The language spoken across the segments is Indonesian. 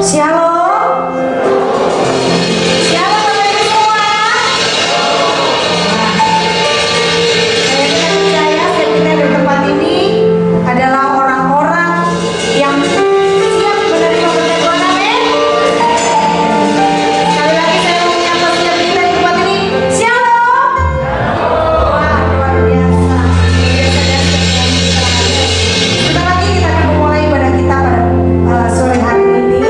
Shalom. Shalom Bapak Ibu semua. Saya percaya setiap kita di tempat ini adalah orang-orang yang siap menerima berkat Tuhan. Amin. Sekali lagi saya mau menyapa setiap kita di tempat ini. Shalom. Wah, luar biasa. Sebentar lagi kita akan memulai ibadah kita pada sore hari ini.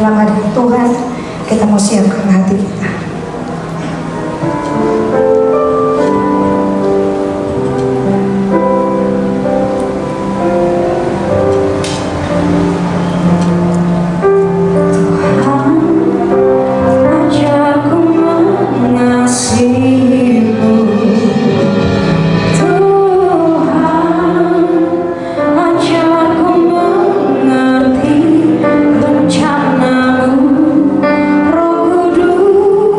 dalam hadirat Tuhan, kita mau siapkan hati kita. Rencanamu, Roh Kudus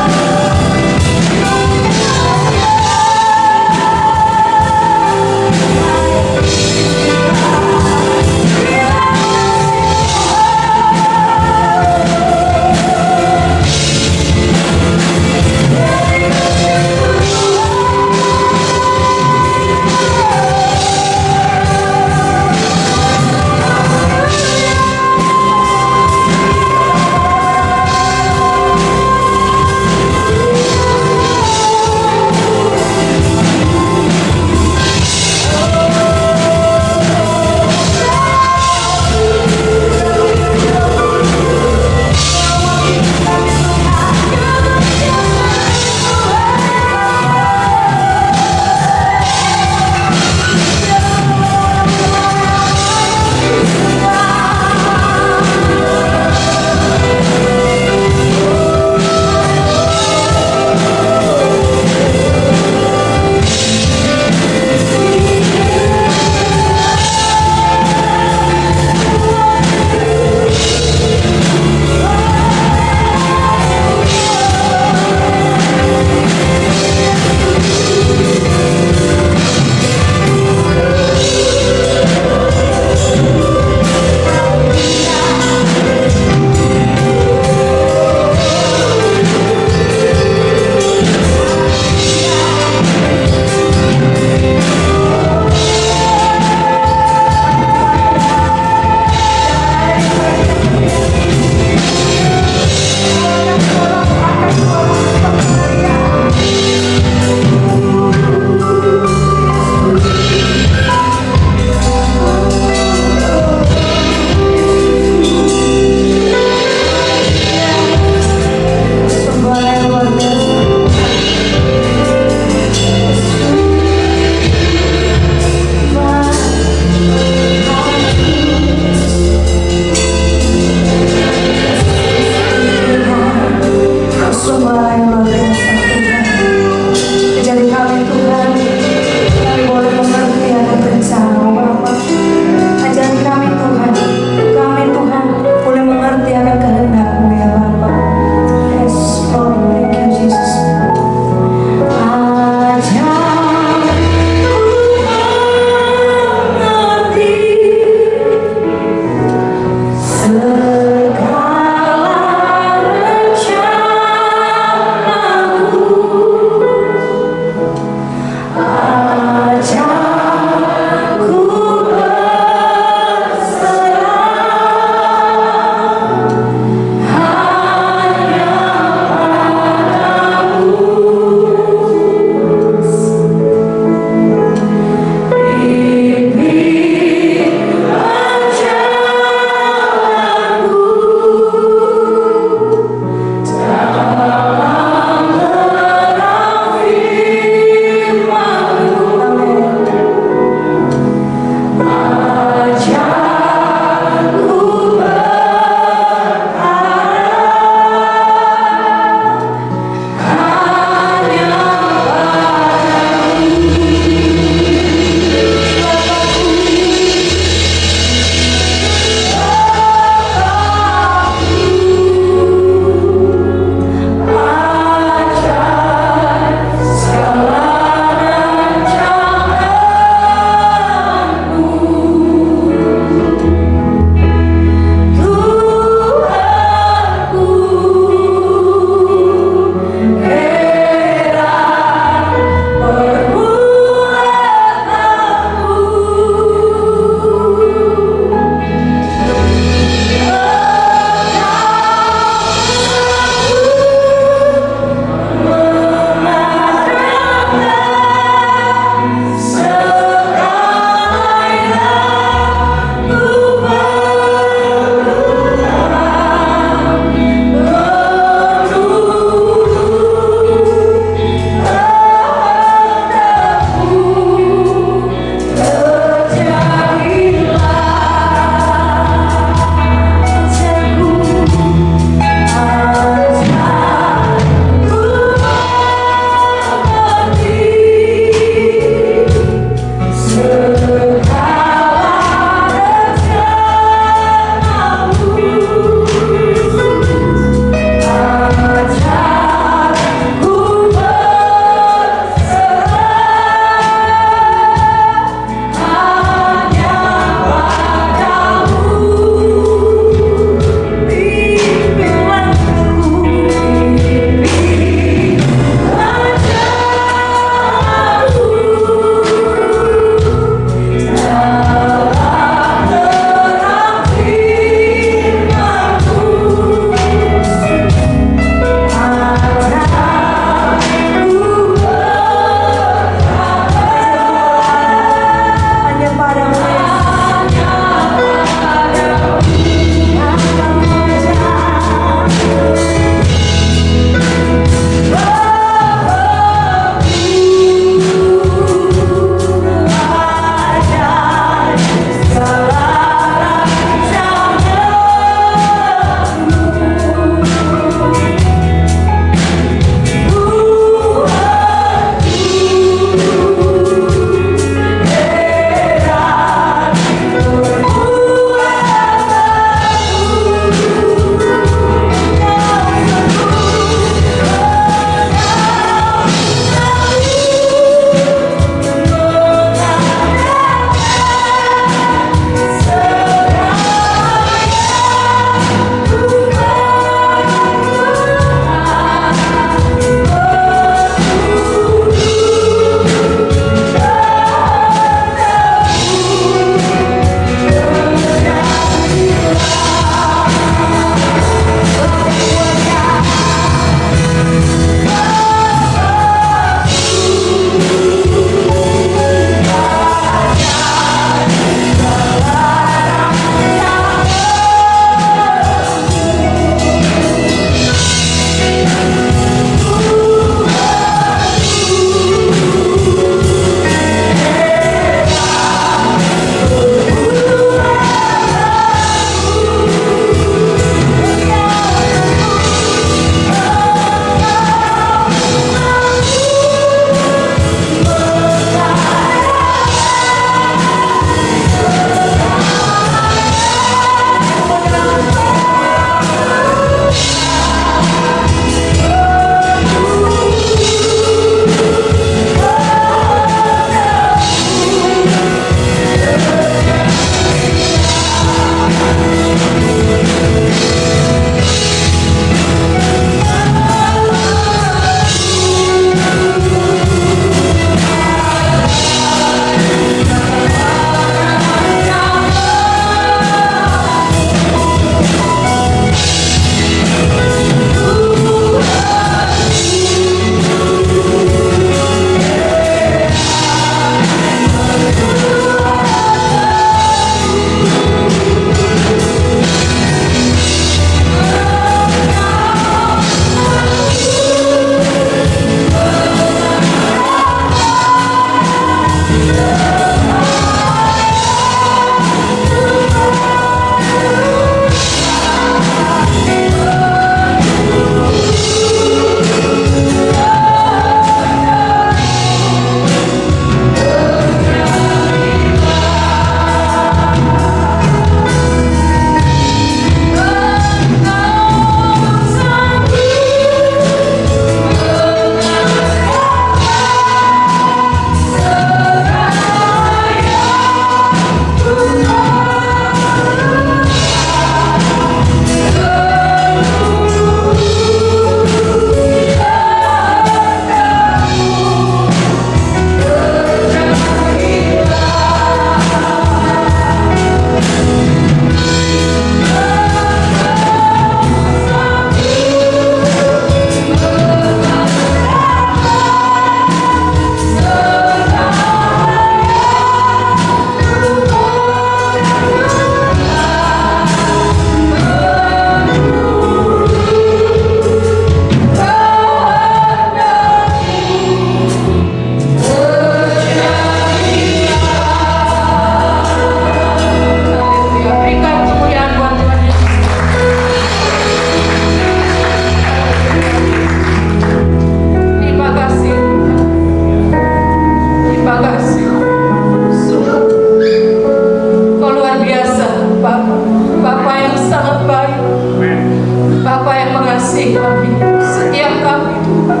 mengasihi kami, setiap kami Tuhan.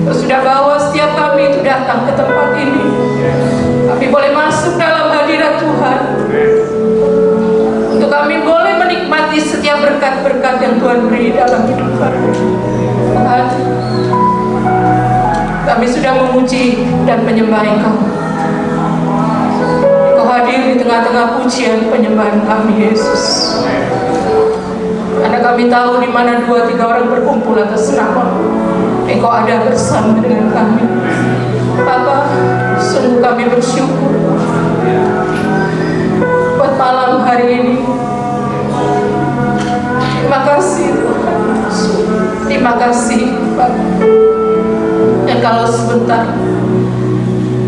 Kau sudah bawa setiap kami itu datang ke tempat ini. Kami boleh masuk dalam hadirat Tuhan, untuk kami boleh menikmati setiap berkat-berkat yang Tuhan beri dalam hidup kami. Tuhan, kami sudah memuji dan menyembah Engkau. Engkau hadir di tengah-tengah pujian penyembahan kami, Yesus. Karena kami tahu di mana 2-3 orang berkumpul atas nama, Engkau ada bersama dengan kami. Bapa, sungguh kami bersyukur buat malam hari ini. Terima kasih Tuhan. Terima kasih Bapa. Dan kalau sebentar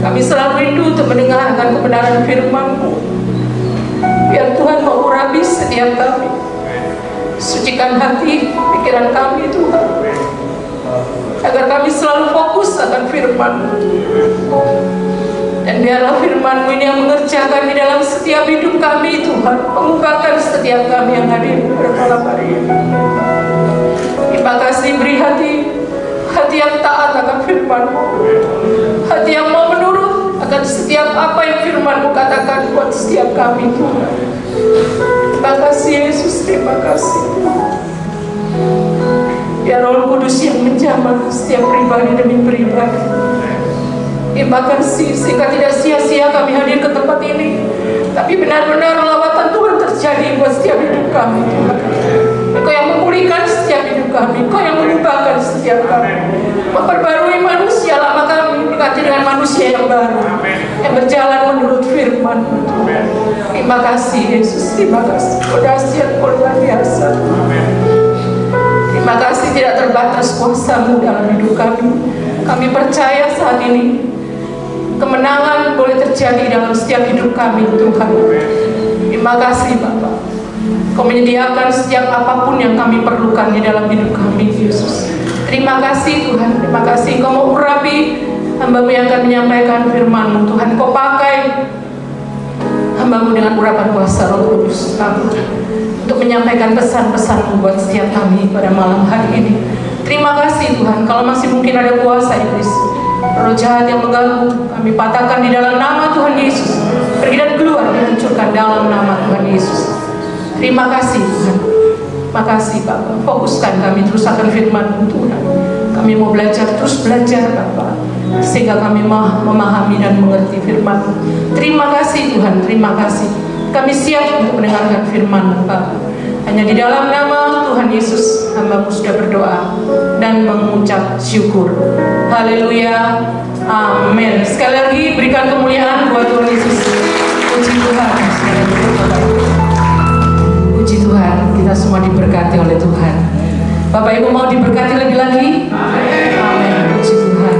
kami selalu rindu untuk mendengarkan kebenaran firman-Mu, biar Tuhan mengurapi setiap kami. Sucikan hati, pikiran kami Tuhan, agar kami selalu fokus akan firman-Mu. Dan biarlah firman-Mu ini yang mengerjakan di dalam setiap hidup kami Tuhan, mengubahkan setiap kami yang hadir pada malam hari ini. Terima kasih, beri hati yang taat akan firman-Mu, hati yang mau menurut akan setiap apa yang firman-Mu katakan buat setiap kami Tuhan. Terima kasih Yesus, terima kasih Tuhan. Biar Roh Kudus yang menjamah setiap pribadi demi pribadi. Terima kasih sehingga tidak sia-sia kami hadir ke tempat ini, tapi benar-benar lawatan Tuhan terjadi buat setiap hidup kami Tuhan. Engkau yang memulihkan setiap hidup kami, Engkau yang mengubahkan setiap kami, memperbarui manusia lama kami diganti dengan manusia yang baru, yang berjalan menurut firman. Terima kasih Yesus, terima kasih. Kau dahsyat, Kau luar biasa. Terima kasih tidak terbatas kuasa-Mu dalam hidup kami. Kami percaya saat ini kemenangan boleh terjadi dalam setiap hidup kami Tuhan. Terima kasih Bapak. Kau menyediakan setiap apapun yang kami perlukan di dalam hidup kami Yesus. Terima kasih Tuhan. Terima kasih Kau mau urapi hamba-Mu yang akan menyampaikan firman-Mu Tuhan. Kau pakai hamba-Mu dengan urapan kuasa Roh Kudus Kami untuk menyampaikan pesan-pesan-Mu buat setiap kami pada malam hari ini. Terima kasih Tuhan. Kalau masih mungkin ada kuasa iblis, roh jahat yang mengganggu, kami patahkan di dalam nama Tuhan Yesus. Pergi dan keluar, dihancurkan dalam nama Tuhan Yesus. Terima kasih Tuhan. Terima kasih Bapak. Fokuskan kami terus akan firman-Mu Tuhan. Kami mau belajar, terus belajar Bapak, sehingga kami memahami dan mengerti firman-Mu. Terima kasih Tuhan. Terima kasih. Kami siap untuk mendengarkan firman-Mu Bapak. Hanya di dalam nama Tuhan Yesus hamba-Mu sudah berdoa dan mengucap syukur. Haleluya, amin. Sekali lagi berikan kemuliaan buat Tuhan Yesus. Puji Tuhan. Puji Tuhan, kita semua diberkati oleh Tuhan. Bapak Ibu mau diberkati lebih lagi? Amin. Puji Tuhan.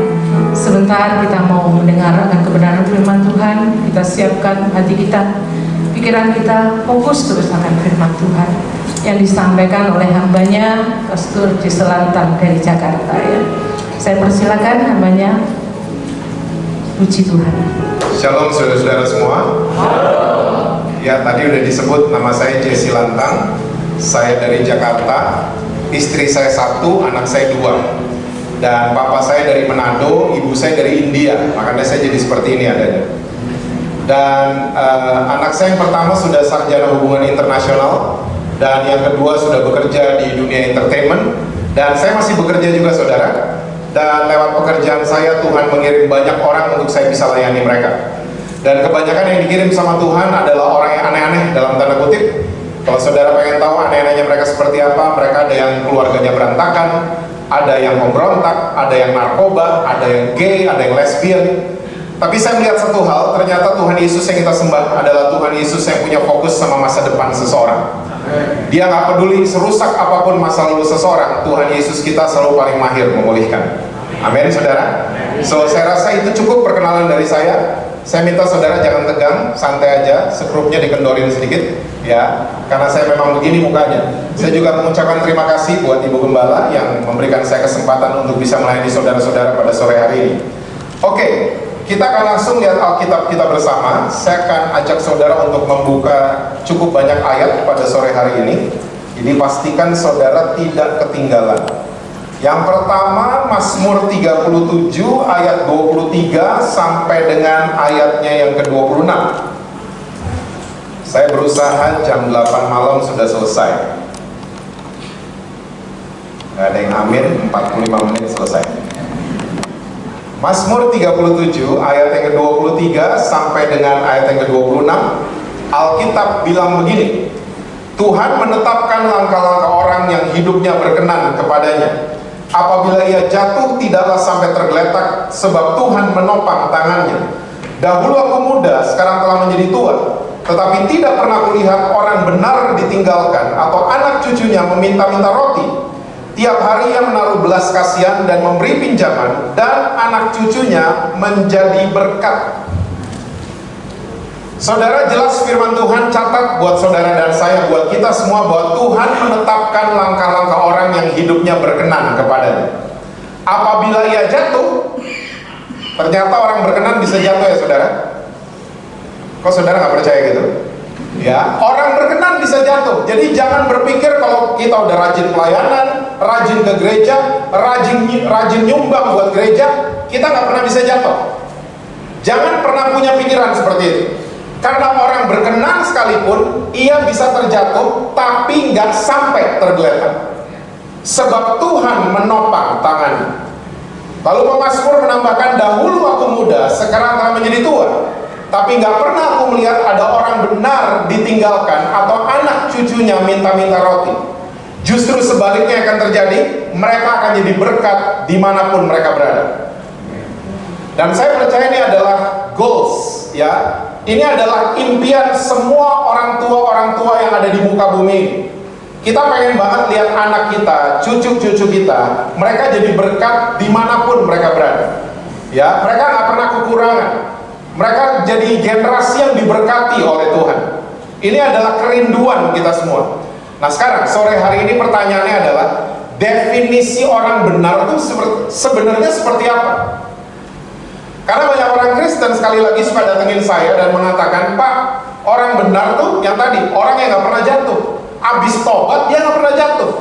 Sebentar kita mau mendengarkan kebenaran firman Tuhan. Kita siapkan hati kita, pikiran kita, fokus terus akan firman Tuhan yang disampaikan oleh hambanya Pastor Ciselantang dari Jakarta ya. Saya persilakan hambanya. Puji Tuhan. Shalom saudara-saudara semua. Ya, tadi udah disebut nama saya Jesse Lantang. Saya dari Jakarta. Istri saya 1, anak saya 2. Dan papa saya dari Manado, ibu saya dari India. Makanya saya jadi seperti ini adanya. Dan anak saya yang pertama sudah sarjana hubungan internasional, dan yang kedua sudah bekerja di dunia entertainment. Dan saya masih bekerja juga saudara. Dan lewat pekerjaan saya Tuhan mengirim banyak orang untuk saya bisa layani mereka. Dan kebanyakan yang dikirim sama Tuhan adalah orang yang aneh-aneh dalam tanda kutip. Kalau saudara pengen tahu aneh-anehnya mereka seperti apa, mereka ada yang keluarganya berantakan, ada yang pemberontak, ada yang narkoba, ada yang gay, ada yang lesbian. Tapi saya melihat satu hal, ternyata Tuhan Yesus yang kita sembah adalah Tuhan Yesus yang punya fokus sama masa depan seseorang. Dia nggak peduli serusak apapun masa lalu seseorang, Tuhan Yesus kita selalu paling mahir memulihkan. Amin saudara. So saya rasa itu cukup perkenalan dari saya. Saya minta saudara jangan tegang, santai aja, sekrupnya dikendorin sedikit ya, karena saya memang begini mukanya. Saya juga mengucapkan terima kasih buat Ibu Gembala yang memberikan saya kesempatan untuk bisa melayani saudara-saudara pada sore hari ini. Oke, kita akan langsung lihat Alkitab kita bersama. Saya akan ajak saudara untuk membuka cukup banyak ayat pada sore hari ini. Jadi pastikan saudara tidak ketinggalan. Yang pertama Mazmur 37 ayat 23 sampai dengan ayatnya yang ke-26. Saya berusaha jam 8 malam sudah selesai. Gak ada yang amin, 45 menit selesai. Mazmur 37 ayat yang ke-23 sampai dengan ayat yang ke-26. Alkitab bilang begini, Tuhan menetapkan langkah-langkah orang yang hidupnya berkenan kepadanya. Apabila ia jatuh, tidaklah sampai tergeletak, sebab Tuhan menopang tangannya. Dahulu aku muda, sekarang telah menjadi tua, tetapi tidak pernah kulihat orang benar ditinggalkan, atau anak cucunya meminta-minta roti. Tiap hari ia menaruh belas kasihan dan memberi pinjaman, dan anak cucunya menjadi berkat. Saudara, jelas firman Tuhan catat buat saudara dan saya, buat kita semua, bahwa Tuhan menetapkan langkah-langkah orang yang hidupnya berkenan kepadanya. Apabila ia jatuh, ternyata orang berkenan bisa jatuh ya saudara. Kok saudara nggak percaya gitu? Ya, orang berkenan bisa jatuh. Jadi jangan berpikir kalau kita udah rajin pelayanan, rajin ke gereja, rajin nyumbang buat gereja, kita nggak pernah bisa jatuh. Jangan pernah punya pikiran seperti itu. Karena orang berkenan sekalipun, ia bisa terjatuh, tapi nggak sampai tergeletak. Sebab Tuhan menopang tangannya. Lalu pemazmur menambahkan, dahulu aku muda, sekarang telah menjadi tua, tapi nggak pernah aku melihat ada orang benar ditinggalkan, atau anak cucunya minta-minta roti. Justru sebaliknya akan terjadi, mereka akan jadi berkat dimanapun mereka berada. Dan saya percaya ini adalah goals, ya. Ini adalah impian semua orang tua yang ada di muka bumi ini. Kita pengen banget lihat anak kita, cucu-cucu kita, mereka jadi berkat dimanapun mereka berada. Ya, mereka nggak pernah kekurangan. Mereka jadi generasi yang diberkati oleh Tuhan. Ini adalah kerinduan kita semua. Nah sekarang, sore hari ini pertanyaannya adalah, definisi orang benar itu sebenarnya seperti apa? Karena banyak orang Kristen sekali lagi suka datengin saya dan mengatakan, Pak, orang benar tuh yang tadi, orang yang nggak pernah jatuh. Abis tobat dia nggak pernah jatuh.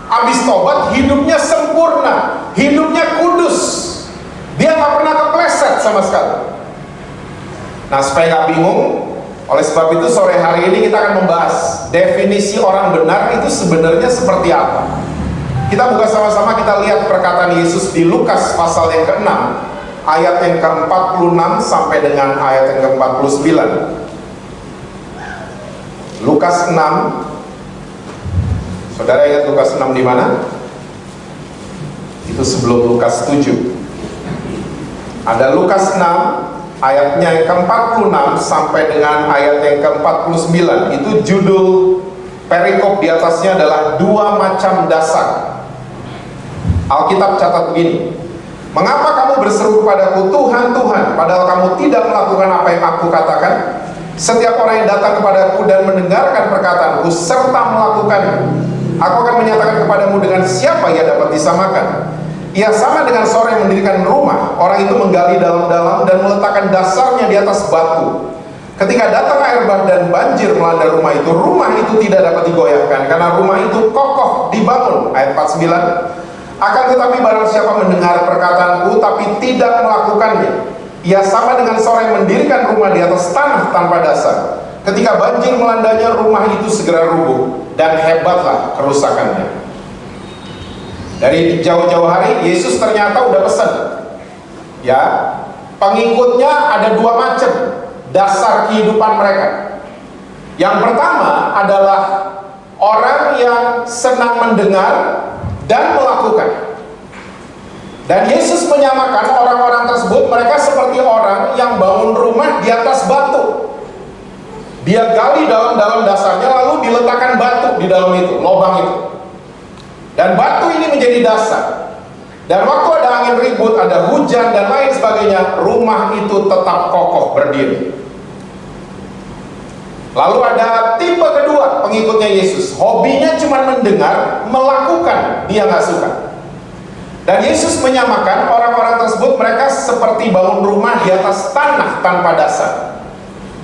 Abis tobat hidupnya sempurna, hidupnya kudus, dia nggak pernah kepleset sama sekali. Nah supaya nggak bingung, oleh sebab itu sore hari ini kita akan membahas definisi orang benar itu sebenarnya seperti apa. Kita buka sama-sama, kita lihat perkataan Yesus di Lukas pasal yang ke-6 ayat yang ke-46 sampai dengan ayat yang ke-49. Lukas 6. Saudara ingat Lukas 6 di mana? Itu sebelum Lukas 7. Ada Lukas 6 ayatnya yang ke-46 sampai dengan ayat yang ke-49. Itu judul perikop di atasnya adalah dua macam dasar. Alkitab catat begini, mengapa kamu berseru kepadaku, Tuhan, Tuhan, padahal kamu tidak melakukan apa yang aku katakan? Setiap orang yang datang kepadaku dan mendengarkan perkataanku serta melakukannya, aku akan menyatakan kepadamu dengan siapa ia dapat disamakan. Ia sama dengan seorang yang mendirikan rumah. Orang itu menggali dalam-dalam dan meletakkan dasarnya di atas batu. Ketika datang air bah dan banjir melanda rumah itu tidak dapat digoyahkan karena rumah itu kokoh dibangun. Ayat 49. Akan tetapi barang siapa mendengar perkataanku tapi tidak melakukannya, ia sama dengan seorang yang mendirikan rumah di atas tanah tanpa dasar. Ketika banjir melandanya, rumah itu segera rubuh dan hebatlah kerusakannya. Dari jauh-jauh hari Yesus ternyata udah pesan, ya, pengikutnya ada dua macam dasar kehidupan mereka. Yang pertama adalah orang yang senang mendengar dan melakukan. Dan Yesus menyamakan orang-orang tersebut, mereka seperti orang yang bangun rumah di atas batu. Dia gali dalam dasarnya, lalu diletakkan batu di dalam itu, lubang itu. Dan batu ini menjadi dasar. Dan waktu ada angin ribut, ada hujan dan lain sebagainya, rumah itu tetap kokoh berdiri. Lalu ada tipe kedua pengikutnya Yesus, hobinya cuma mendengar, melakukan dia nggak suka. Dan Yesus menyamakan orang-orang tersebut, mereka seperti bangun rumah di atas tanah tanpa dasar.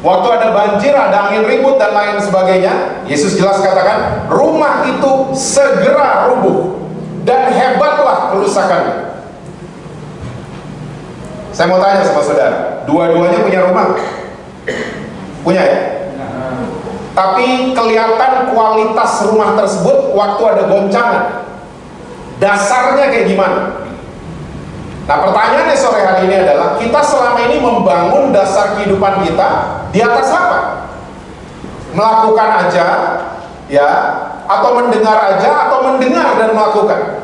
Waktu ada banjir, ada angin ribut dan lain sebagainya, Yesus jelas katakan, rumah itu segera rubuh dan hebatlah kerusakannya. Saya mau tanya sama saudara, dua-duanya punya rumah? Punya ya? Tapi kelihatan kualitas rumah tersebut waktu ada goncangan. Dasarnya kayak gimana? Nah, pertanyaannya sore hari ini adalah, kita selama ini membangun dasar kehidupan kita di atas apa? Melakukan aja, ya, atau mendengar aja, atau mendengar dan melakukan.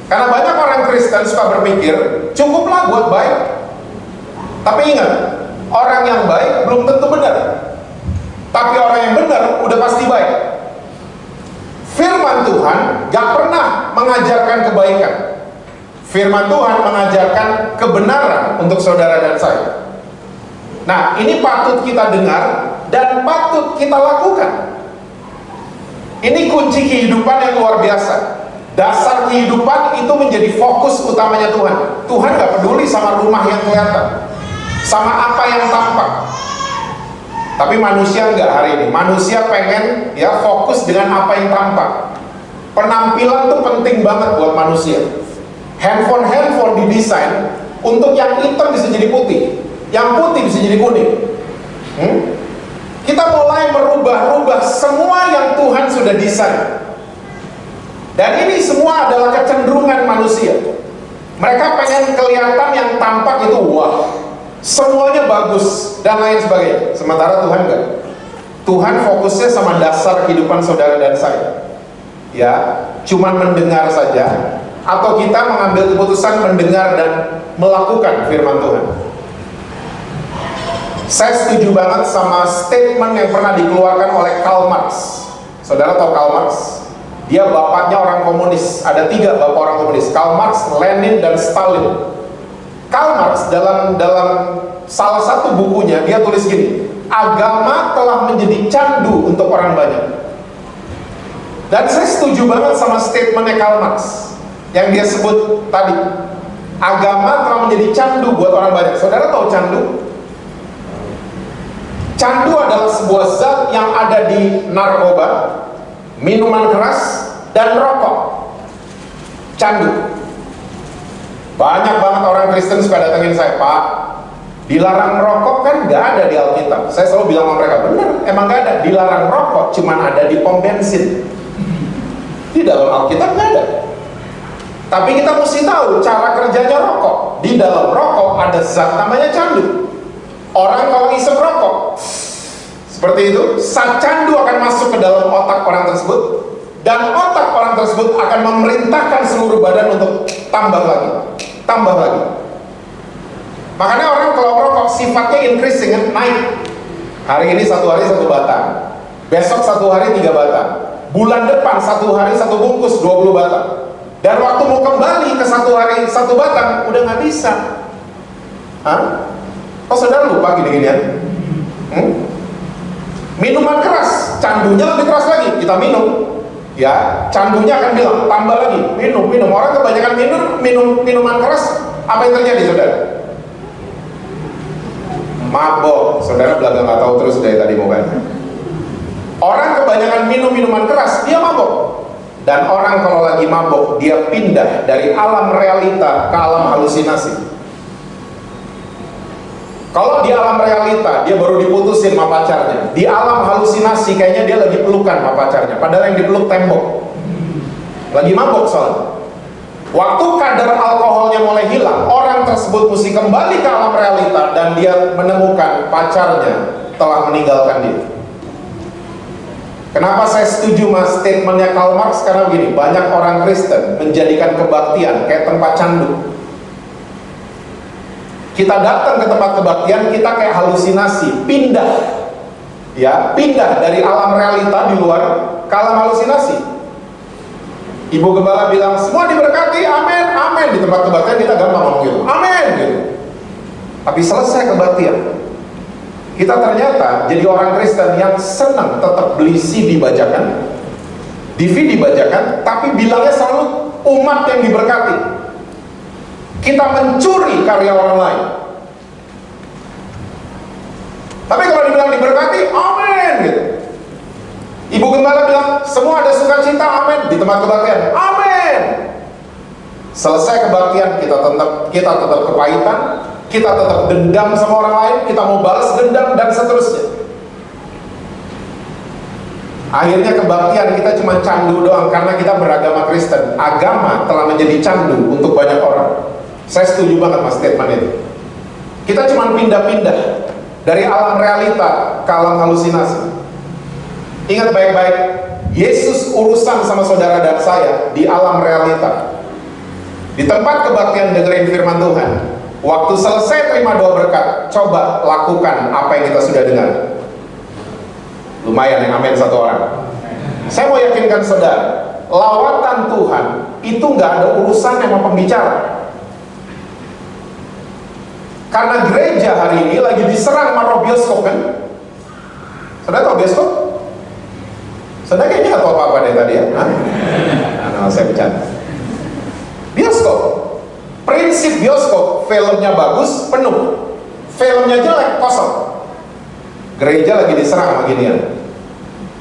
Karena banyak orang Kristen suka berpikir, cukuplah buat baik. Tapi ingat, orang yang baik belum tentu benar. Tapi orang yang benar udah pasti baik. Firman Tuhan gak pernah mengajarkan kebaikan. Firman Tuhan mengajarkan kebenaran untuk saudara dan saya. Nah, ini patut kita dengar dan patut kita lakukan. Ini kunci kehidupan yang luar biasa. Dasar kehidupan itu menjadi fokus utamanya Tuhan. Tuhan gak peduli sama rumah yang kelihatan, sama apa yang tampak. Tapi manusia enggak hari ini. Manusia pengen ya fokus dengan apa yang tampak. Penampilan tuh penting banget buat manusia. Handphone didesain untuk yang hitam bisa jadi putih, yang putih bisa jadi kuning. Kita mulai merubah-rubah semua yang Tuhan sudah desain. Dan ini semua adalah kecenderungan manusia. Mereka pengen kelihatan yang tampak itu wah, semuanya bagus dan lain sebagainya. Sementara Tuhan enggak. Tuhan fokusnya sama dasar kehidupan saudara dan saya. Ya, cuman mendengar saja, atau kita mengambil keputusan mendengar dan melakukan firman Tuhan. Saya setuju banget sama statement yang pernah dikeluarkan oleh Karl Marx. Saudara tahu Karl Marx? Dia bapaknya orang komunis. Ada 3 bapak orang komunis, Karl Marx, Lenin, dan Stalin. Karl Marx dalam salah satu bukunya dia tulis gini, agama telah menjadi candu untuk orang banyak. Dan saya setuju banget sama statementnya Karl Marx yang dia sebut tadi, agama telah menjadi candu buat orang banyak. Saudara tahu candu? Candu adalah sebuah zat yang ada di narkoba, minuman keras, dan rokok. Candu. Banyak banget orang Kristen suka datengin saya, Pak, dilarang merokok kan nggak ada di Alkitab. Saya selalu bilang sama mereka, benar, emang nggak ada. Dilarang rokok cuman ada di pom bensin. Di dalam Alkitab nggak ada. Tapi kita mesti tahu cara kerjanya rokok. Di dalam rokok ada zat namanya candu. Orang kalau isep rokok seperti itu, zat candu akan masuk ke dalam otak orang tersebut, dan otak orang tersebut akan memerintahkan seluruh badan untuk tambah lagi, tambah lagi. Makanya orang kalau merokok sifatnya increasing, naik. Hari ini 1 hari 1 batang, besok 1 hari 3 batang, bulan depan 1 hari 1 bungkus 20 batang, dan waktu mau kembali ke 1 hari 1 batang udah nggak bisa. Hah? Oh, saudara lupa gini-ginian? Minuman keras, candunya lebih keras lagi. Kita minum, ya, candunya akan bilang tambah lagi, minum. Orang kebanyakan minuman keras, apa yang terjadi, saudara? Mabok. Saudara belaga nggak tahu terus dari tadi mau banyak. Orang kebanyakan minum minuman keras, dia mabok. Dan orang kalau lagi mabok, dia pindah dari alam realita ke alam halusinasi. Kalau di alam realita, dia baru diputusin sama pacarnya. Di alam halusinasi, kayaknya dia lagi pelukan sama pacarnya. Padahal yang dipeluk tembok. Lagi mabok soalnya. Waktu kadar alkoholnya mulai hilang, orang tersebut mesti kembali ke alam realita, dan dia menemukan pacarnya telah meninggalkan dia. Kenapa saya setuju mas statementnya Karl Marx? Karena begini, banyak orang Kristen menjadikan kebaktian kayak tempat candu. Kita datang ke tempat kebaktian, kita kayak halusinasi, pindah, ya, pindah dari alam realita di luar ke alam halusinasi. Ibu gembala bilang semua diberkati, amin, amin. Di tempat kebaktian kita gampang ngomong gitu, amin, gitu. Tapi selesai kebaktian, kita ternyata jadi orang Kristen yang senang tetap beli CD dibacakan, DVD dibacakan, tapi bilangnya selalu umat yang diberkati. Kita mencuri karya orang lain. Tapi kalau dibilang diberkati, amin gitu. Ibu gembala bilang semua ada sukacita, amin, di tempat kebaktian, amin. Selesai kebaktian, kita tetap kepahitan, kita tetap dendam sama orang lain, kita mau balas dendam dan seterusnya. Akhirnya kebaktian kita cuma candu doang karena kita beragama Kristen. Agama telah menjadi candu untuk banyak orang. Saya setuju banget mas statement itu. Kita cuma pindah-pindah dari alam realita ke alam halusinasi. Ingat baik-baik, Yesus urusan sama saudara dan saya di alam realita. Di tempat kebaktian dengerin firman Tuhan. Waktu selesai terima doa berkat, coba lakukan apa yang kita sudah dengar. Lumayan yang amin satu orang. Saya mau yakinkan saudara, lawatan Tuhan itu nggak ada urusan sama pembicara. Karena gereja hari ini lagi diserang sama roh bioskop kan? Saudara tahu bioskop? Saudara kayaknya nggak tahu apa-apa deh tadi ya? Nah, saya bercanda. Bioskop, prinsip bioskop, filmnya bagus, penuh. Filmnya jelek, kosong. Gereja lagi diserang sama ginian.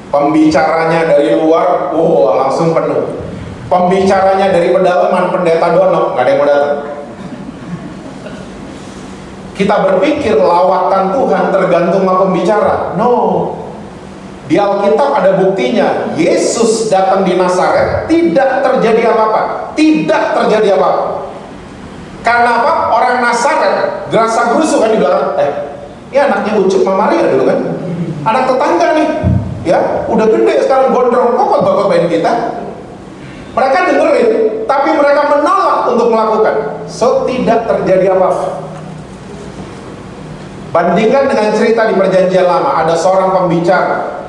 Pembicaranya dari luar, langsung penuh. Pembicaranya dari pedalaman, pendeta Dono, nggak ada yang mau datang. Kita berpikir lawatan Tuhan tergantung sama pembicara. No. Di Alkitab ada buktinya. Yesus datang di Nazaret, tidak terjadi apa-apa. Tidak terjadi apa-apa. Karena apa? Orang Nazaret gerasa gerusu kan di belakang. Ini anaknya Ucup sama Maria dulu kan, anak tetangga nih, ya udah gede sekarang gondrong, kok khotbah-khotbahin kita. Mereka dengerin, tapi mereka menolak untuk melakukan. So tidak terjadi apa-apa. Bandingkan dengan cerita di Perjanjian Lama, ada seorang pembicara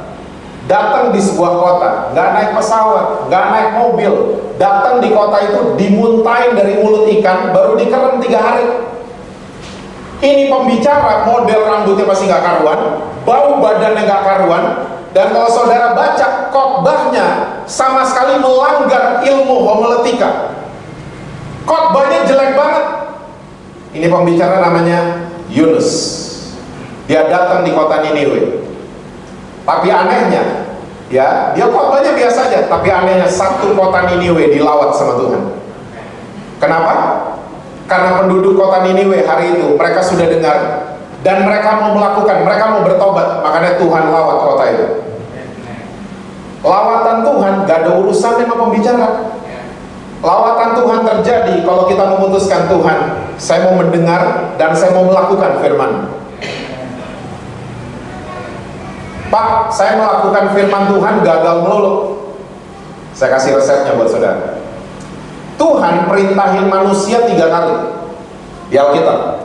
datang di sebuah kota, nggak naik pesawat, nggak naik mobil, datang di kota itu dimuntahin dari mulut ikan, baru dikerem 3 hari. Ini pembicara, model rambutnya pasti nggak karuan, bau badannya nggak karuan, dan kalau saudara baca khotbahnya sama sekali melanggar ilmu homiletika. Khotbahnya jelek banget. Ini pembicara namanya Yunus. Dia datang di kota Niniwe. Tapi anehnya, ya dia khotbahnya biasa aja, tapi anehnya satu kota Niniwe dilawat sama Tuhan. Kenapa? Karena penduduk kota Niniwe hari itu mereka sudah dengar dan mereka mau melakukan, mereka mau bertobat, makanya Tuhan lawat kota itu. Lawatan Tuhan gak ada urusan sama pembicara. Lawatan Tuhan terjadi kalau kita memutuskan, Tuhan, saya mau mendengar dan saya mau melakukan firman. Pak, saya melakukan firman Tuhan gagal melulu. Saya kasih resepnya buat saudara. Tuhan perintahin manusia 3 kali di Alkitab.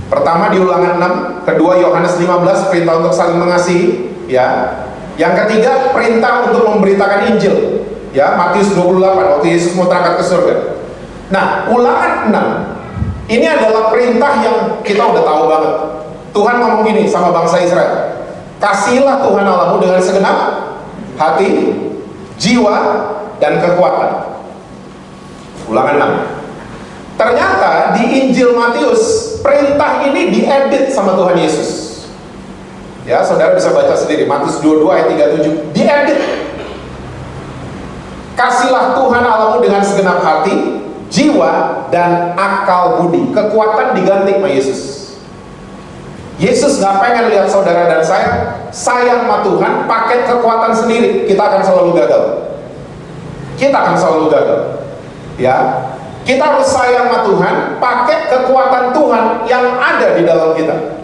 Pertama di Ulangan 6, kedua Yohanes 15, perintah untuk saling mengasihi, ya. Yang ketiga perintah untuk memberitakan Injil, ya, Matius 28 waktu Yesus mau terangkat ke surga. Nah, Ulangan 6 ini adalah perintah yang kita udah tahu banget. Tuhan ngomong gini sama bangsa Israel, kasihilah Tuhan Allahmu dengan segenap hati, jiwa, dan kekuatan. Ulangan 6. Ternyata di Injil Matius perintah ini diedit sama Tuhan Yesus. Ya, saudara bisa baca sendiri, Matius 22 ayat 37, diedit. Kasihlah Tuhan Allahmu dengan segenap hati, jiwa, dan akal budi. Kekuatan diganti sama Yesus. Yesus gak pengen lihat saudara dan saya sayang sama Tuhan pakai kekuatan sendiri. Kita akan selalu gagal. Kita akan selalu gagal. Ya, kita harus sayang sama Tuhan pakai kekuatan Tuhan yang ada di dalam kita.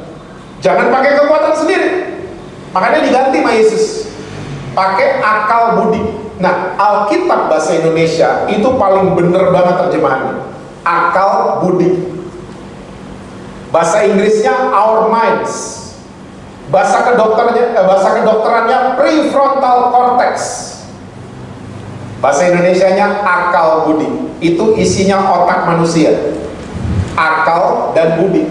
Jangan pakai kekuatan sendiri. Makanya diganti sama Yesus, pakai akal budi. Nah, Alkitab bahasa Indonesia itu paling bener banget terjemahannya, akal budi. Bahasa Inggrisnya our minds. Bahasa kedokterannya prefrontal cortex. Bahasa Indonesianya akal budi. Itu isinya otak manusia, akal dan budi.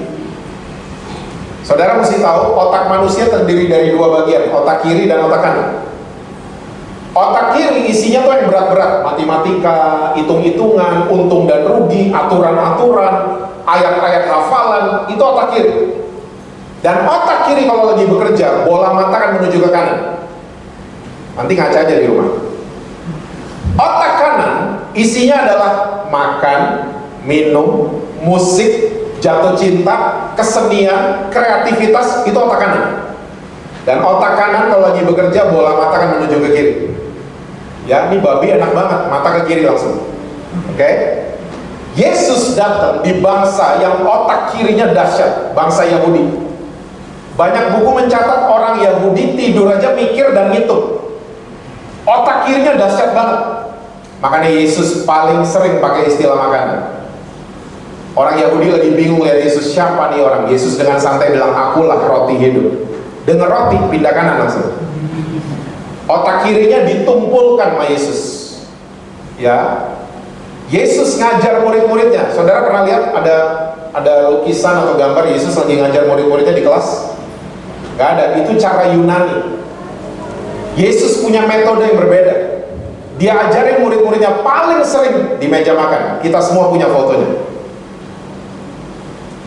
Saudara mesti tahu otak manusia terdiri dari 2 bagian, otak kiri dan otak kanan. Otak kiri isinya tuh yang berat-berat, matematika, hitung-hitungan, untung dan rugi, aturan-aturan, ayat-ayat hafalan, itu otak kiri. Dan otak kiri kalau lagi bekerja, bola mata akan menuju ke kanan. Nanti ngaca aja di rumah. Otak kanan isinya adalah makan, minum, musik, jatuh cinta, kesenian, kreativitas. Itu otak kanan. Dan otak kanan kalau lagi bekerja, bola mata akan menuju ke kiri. Ya, ini babi enak banget, mata ke kiri langsung. Oke? Yesus datang di bangsa yang otak kirinya dahsyat, bangsa Yahudi. Banyak buku mencatat orang Yahudi tidur aja mikir dan ngitung. Otak kirinya dahsyat banget. Makanya Yesus paling sering pakai istilah makanan. Orang Yahudi lagi bingung lihat Yesus, siapa nih orang? Yesus dengan santai bilang, akulah roti hidup. Dengar roti, pindah kanan langsung. Otak kirinya ditumpulkan sama Yesus. Ya, Yesus ngajar murid-muridnya. Saudara pernah lihat ada lukisan atau gambar Yesus lagi ngajar murid-muridnya di kelas? Gak ada, itu cara Yunani. Yesus punya metode yang berbeda. Dia ajarin murid-muridnya paling sering di meja makan. Kita semua punya fotonya.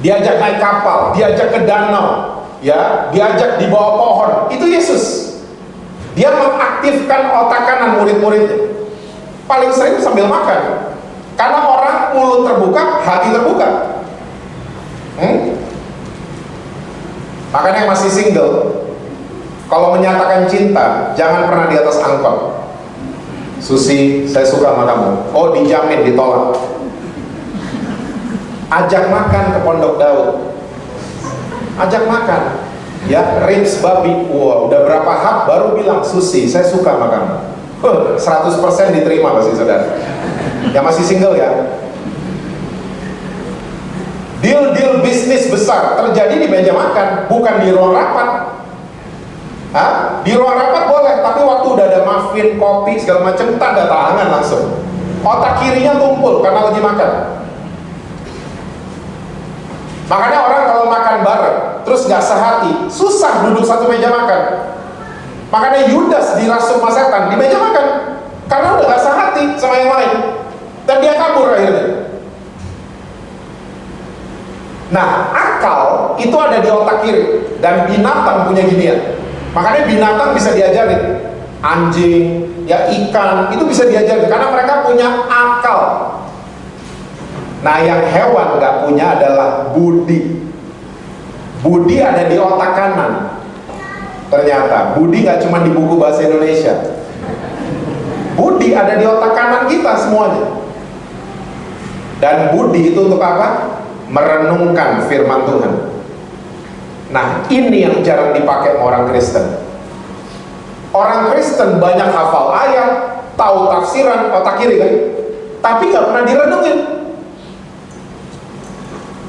Diajak naik kapal, diajak ke danau, ya, diajak di bawah pohon. Itu Yesus. Dia mengaktifkan otak kanan murid-muridnya. Paling sering sambil makan. Karena orang mulut terbuka, hati terbuka. Makanya yang masih single, kalau menyatakan cinta, jangan pernah di atas angkot. Susi, saya suka sama kamu. Oh, dijamin ditolak. Ajak makan ke Pondok Daud. Ajak makan. Ya, ribs babi. Wow, udah berapa hap baru bilang, Susi, saya suka sama kamu. 100% diterima pasti saudara. Yang masih single ya. Deal-deal bisnis besar terjadi di meja makan, bukan di ruang rapat. Hah? Di ruang rapat boleh, tapi waktu udah ada muffin, kopi, segala macam, tanda tangan langsung. Otak kirinya tumpul karena lagi makan. Makanya orang kalau makan bareng, terus gak sehati, susah duduk satu meja makan. Makanya Yudas dirasuk sama setan di meja makan, karena udah gak sehati sama yang lain. Dan dia kabur akhirnya. Nah, akal itu ada di otak kiri. Dan binatang punya ginian. Makanya binatang bisa diajarin. Anjing, ya ikan, itu bisa diajarin. Karena mereka punya akal. Nah, yang hewan nggak punya adalah budi. Budi ada di otak kanan. Ternyata, budi nggak cuma di buku bahasa Indonesia. Budi ada di otak kanan kita semuanya. Dan budi itu untuk apa? Merenungkan firman Tuhan. Nah, ini yang jarang dipakai orang Kristen. Orang Kristen banyak hafal ayat, tahu tafsiran, otak kiri kan? Tapi nggak pernah direnungin.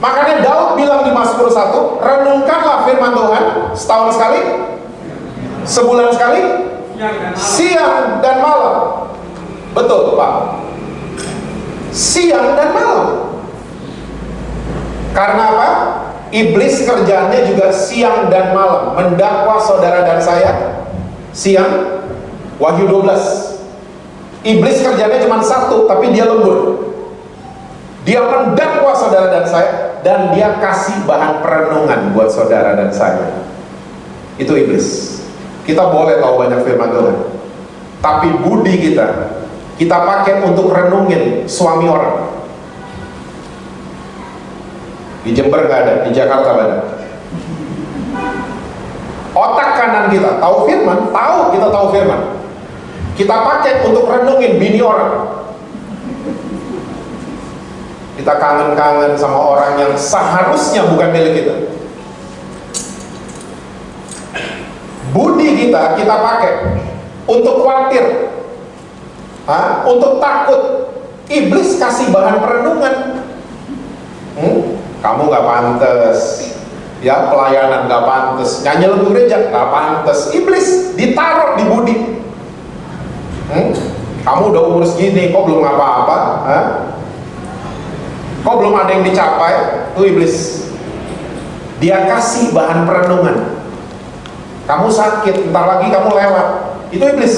Makanya Daud bilang di Mazmur 1, renungkanlah firman Tuhan setahun sekali, sebulan sekali, siang dan malam. Betul Pak, siang dan malam. Karena apa? Iblis kerjaannya juga siang dan malam, mendakwa saudara dan saya. Siang, Wahyu 12. Iblis kerjanya cuma satu, tapi dia lembur. Dia mendakwa saudara dan saya, dan dia kasih bahan perenungan buat saudara dan saya. Itu iblis. Kita boleh tahu banyak firman Tuhan, tapi budi kita pakai untuk renungin suami orang. Di Jember nggak ada, di Jakarta ada. Otak kanan kita tahu firman, kita tahu firman. Kita pakai untuk renungin bini orang. Kita kangen-kangen sama orang yang seharusnya bukan milik kita. Budi kita pakai untuk khawatir, untuk takut. Iblis kasih bahan perenungan. Kamu gak pantas, ya pelayanan gak pantas, nyanyi lagu gereja gak pantas. Iblis ditaruh di budi. Kamu udah umur segini, kok belum apa-apa? Kok belum ada yang dicapai? Itu iblis. Dia kasih bahan perenungan. Kamu sakit, ntar lagi kamu lewat. Itu iblis.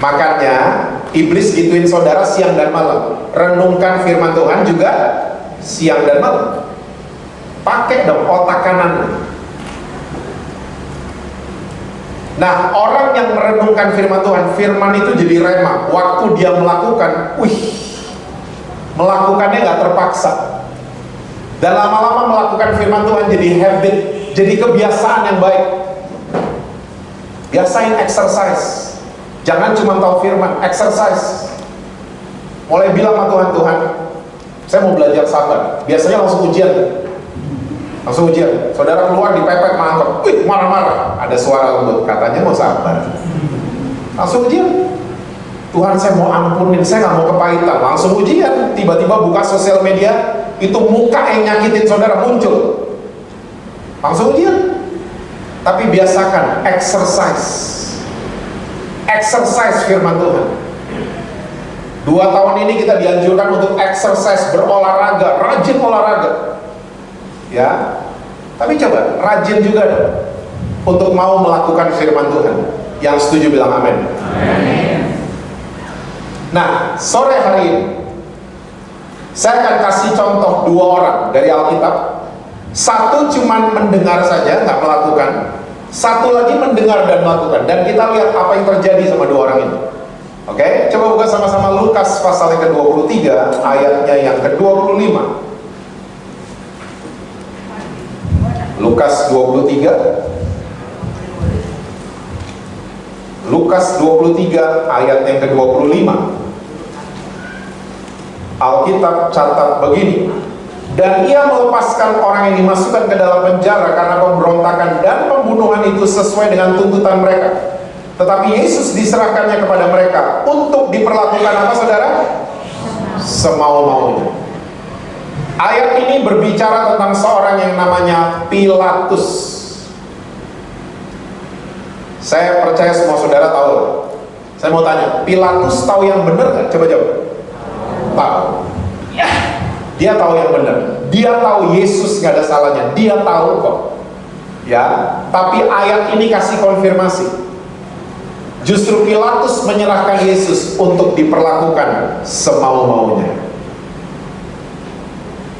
Makanya iblis gituin saudara siang dan malam. Renungkan firman Tuhan juga siang dan malam. Pakai dong otak kanan. Nah, orang yang merenungkan firman Tuhan, firman itu jadi rema. Waktu dia melakukan, melakukannya nggak terpaksa. Dan lama-lama melakukan firman Tuhan jadi habit, jadi kebiasaan yang baik. Biasain exercise. Jangan cuma tahu firman, exercise. Mulai bilang sama Tuhan, Tuhan, saya mau belajar sabar. Biasanya langsung ujian. Langsung ujian. Saudara keluar dipepet mangkok, marah-marah. Ada suara lembut, katanya mau sabar. Langsung ujian. Tuhan, saya mau ampunin, saya nggak mau kepahitan. Langsung ujian. Tiba-tiba buka sosial media, itu muka yang nyakitin saudara muncul. Langsung ujian. Tapi biasakan exercise. Exercise firman Tuhan. 2 tahun ini kita dianjurkan untuk exercise, berolahraga, rajin olahraga. Ya, tapi coba rajin juga dong untuk mau melakukan firman Tuhan. Yang setuju bilang amin. Nah, sore hari ini saya akan kasih contoh 2 orang dari Alkitab. Satu cuman mendengar saja, nggak melakukan. Satu lagi mendengar dan melakukan. Dan kita lihat apa yang terjadi sama 2 orang ini. Oke, coba buka sama-sama Lukas pasal yang ke-23, ayatnya yang ke-25. Lukas 23. Lukas 23 ayat yang ke-25. Alkitab catat begini. Dan ia melepaskan orang yang dimasukkan ke dalam penjara karena pemberontakan dan pembunuhan itu sesuai dengan tuntutan mereka. Tetapi Yesus diserahkannya kepada mereka untuk diperlakukan apa, saudara? Semau-maunya. Ayat ini berbicara tentang seorang yang namanya Pilatus. Saya percaya semua saudara tahu. Saya mau tanya, Pilatus tahu yang benar nggak? Coba jawab. Tahu. Dia tahu yang benar. Dia tahu Yesus nggak ada salahnya. Dia tahu kok. Ya, tapi ayat ini kasih konfirmasi. Justru Pilatus menyerahkan Yesus untuk diperlakukan semau-maunya.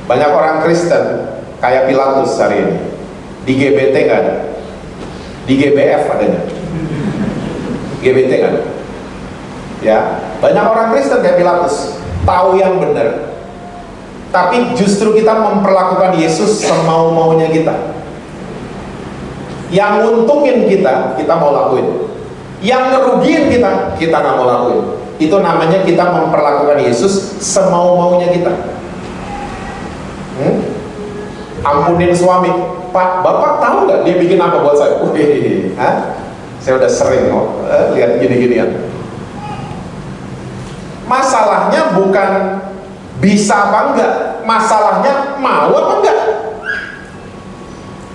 Banyak orang Kristen kayak Pilatus hari ini. Di GBT nggak ada, di GBF adanya. GBT nggak ada. Ya, banyak orang Kristen kayak Pilatus, tahu yang benar, tapi justru kita memperlakukan Yesus semau-maunya kita. Yang nguntungin kita, kita mau lakuin. Yang ngerugiin kita, kita nggak mau lakuin. Itu namanya kita memperlakukan Yesus semau-maunya kita. Ampunin suami, Pak, Bapak tahu nggak dia bikin apa buat saya? Saya udah sering kok lihat gini-ginian. Masalahnya bukan bisa apa enggak, masalahnya mau apa enggak.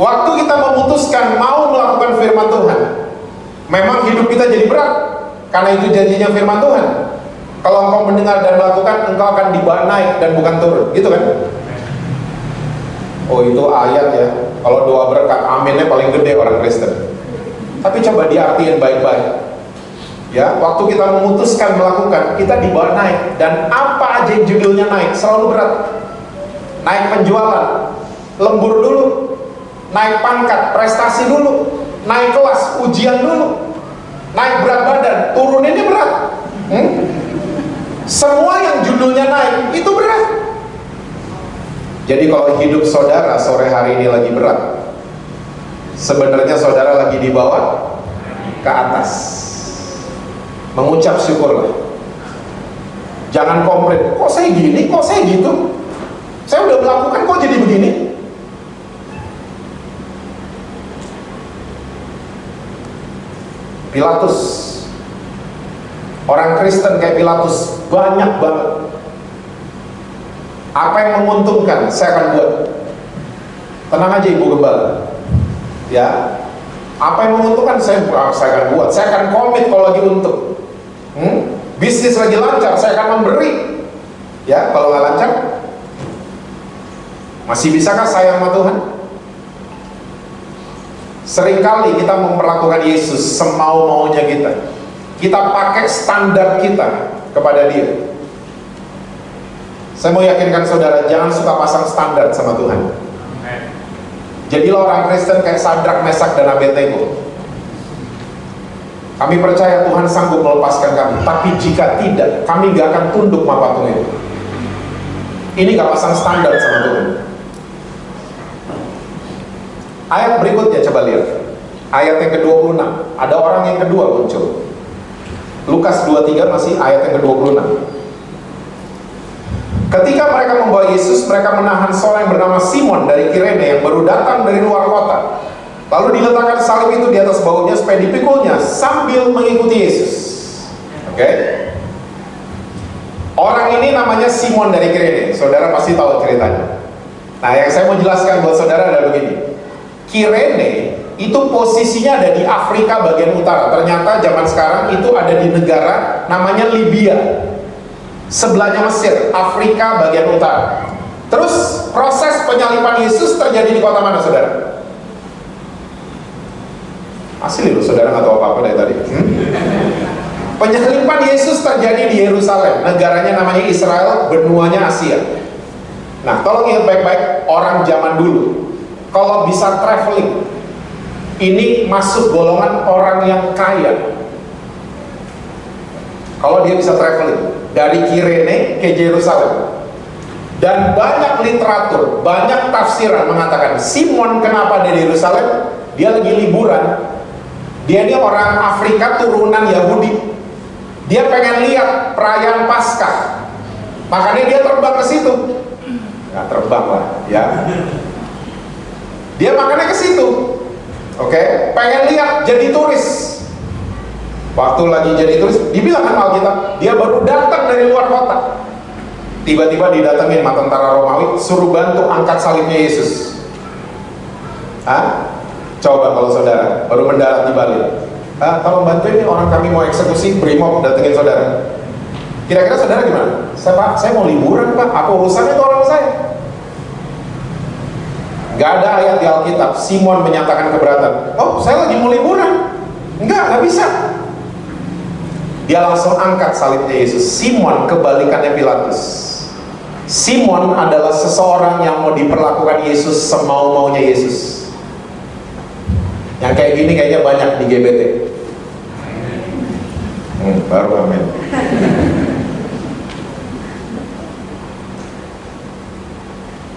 Waktu kita memutuskan mau melakukan firman Tuhan, memang hidup kita jadi berat, karena itu janjinya firman Tuhan. Kalau engkau mendengar dan melakukan, engkau akan dibawa naik dan bukan turun, gitu kan? Oh, itu ayat ya. Kalau doa berkat, aminnya paling gede orang Kristen. Tapi coba diartiin baik-baik. Ya, waktu kita memutuskan melakukan, kita dibawa naik. Dan apa aja yang judulnya naik, selalu berat. Naik penjualan, lembur dulu. Naik pangkat, prestasi dulu. Naik kelas, ujian dulu. Naik berat badan, turuninnya berat. Semua yang judulnya naik, itu berat. Jadi kalau hidup saudara sore hari ini lagi berat, sebenarnya saudara lagi dibawa ke atas. Mengucap syukurlah. Jangan komplain, kok saya gini, kok saya gitu. Saya udah melakukan, kok jadi begini. Pilatus, orang Kristen kayak Pilatus banyak banget. Apa yang menguntungkan, saya akan buat. Tenang aja Ibu Gembala. Ya, apa yang menguntungkan, saya akan buat. Saya akan komit kalau lagi untung. Bisnis lagi lancar, saya akan memberi. Ya, kalau nggak lancar, masih bisakah sayang sama Tuhan? Seringkali kita memperlakukan Yesus semau-maunya kita. Kita pakai standar kita kepada Dia. Saya mau yakinkan saudara, jangan suka pasang standar sama Tuhan. Jadilah orang Kristen kayak Sadrak, Mesak, dan Abednego. Kami percaya Tuhan sanggup melepaskan kami, tapi jika tidak, kami gak akan tunduk sama patung itu. Ini gak pasang standar sama Tuhan. Ayat berikutnya coba lihat. Ayat yang ke-26. Ada orang yang kedua muncul. Lukas 23 masih ayat yang ke-26. Ketika mereka membawa Yesus, mereka menahan seorang yang bernama Simon dari Kirene yang baru datang dari luar kota. Lalu diletakkan salib itu di atas bahunya supaya dipikulnya sambil mengikuti Yesus. Oke? Orang ini namanya Simon dari Kirene. Saudara pasti tahu ceritanya. Nah, yang saya mau jelaskan buat saudara adalah begini. Kirene itu posisinya ada di Afrika bagian utara. Ternyata zaman sekarang itu ada di negara namanya Libya. Sebelahnya Mesir, Afrika bagian utara. Terus proses penyaliban Yesus terjadi di kota mana, saudara? Asli loh, saudara nggak tahu apa-apa dari tadi. Penyaliban Yesus terjadi di Yerusalem. Negaranya namanya Israel, benuanya Asia. Nah, tolong ingat baik-baik, orang zaman dulu kalau bisa traveling, ini masuk golongan orang yang kaya. Kalau dia bisa traveling dari Kirene ke Yerusalem. Dan banyak literatur, banyak tafsiran mengatakan Simon kenapa ada di Yerusalem? Dia lagi liburan. Dia ini orang Afrika turunan Yahudi. Dia pengen lihat perayaan Paskah. Makanya dia terbang ke situ. Nggak terbang lah, ya. Dia makanya ke situ. Oke, pengen lihat, jadi turis. Waktu lagi jadi turis, dibilang kan Alkitab, dia baru datang dari luar kota. Tiba-tiba didatengin sama tentara Romawi, suruh bantu angkat salibnya Yesus. Hah? Coba kalau saudara baru mendarat di Bali, tolong bantuin nih, orang kami mau eksekusi, brimob datengin saudara. Kira-kira saudara gimana? Saya mau liburan pak, apa urusannya itu orang saya? Gak ada ayat di Alkitab Simon menyatakan keberatan. Oh, saya lagi mau liburan. Nggak bisa. Dia langsung angkat salibnya Yesus. Simon kebalikannya Pilatus. Simon adalah seseorang yang mau diperlakukan Yesus semau-maunya Yesus. Yang kayak gini kayaknya banyak di GBT. Baru amin.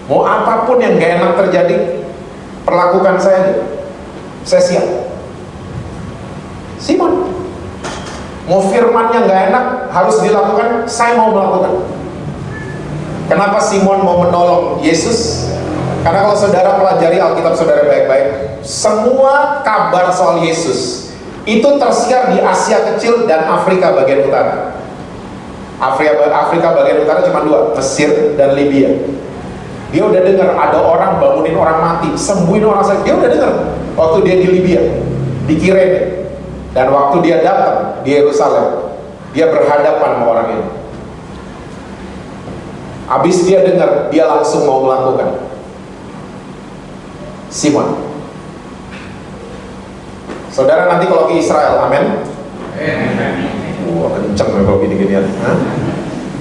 Mau apapun yang gak enak terjadi, perlakukan saya siap. Simon mau firmannya gak enak, harus dilakukan, saya mau melakukan. Kenapa Simon mau menolong Yesus? Karena kalau saudara pelajari Alkitab saudara baik-baik, semua kabar soal Yesus itu tersiar di Asia Kecil dan Afrika bagian utara. Afrika bagian utara cuma dua, Mesir dan Libya. Dia udah dengar ada orang bangunin orang mati, sembuhin orang sakit. Dia udah dengar waktu dia di Libya, di Kirene. Dan waktu dia datang di Yerusalem, dia berhadapan sama orang ini. Habis dia dengar, dia langsung mau melakukan. Simon. Saudara nanti kalau ke Israel, amin? Wah, kenceng ya kalau gini-ginian.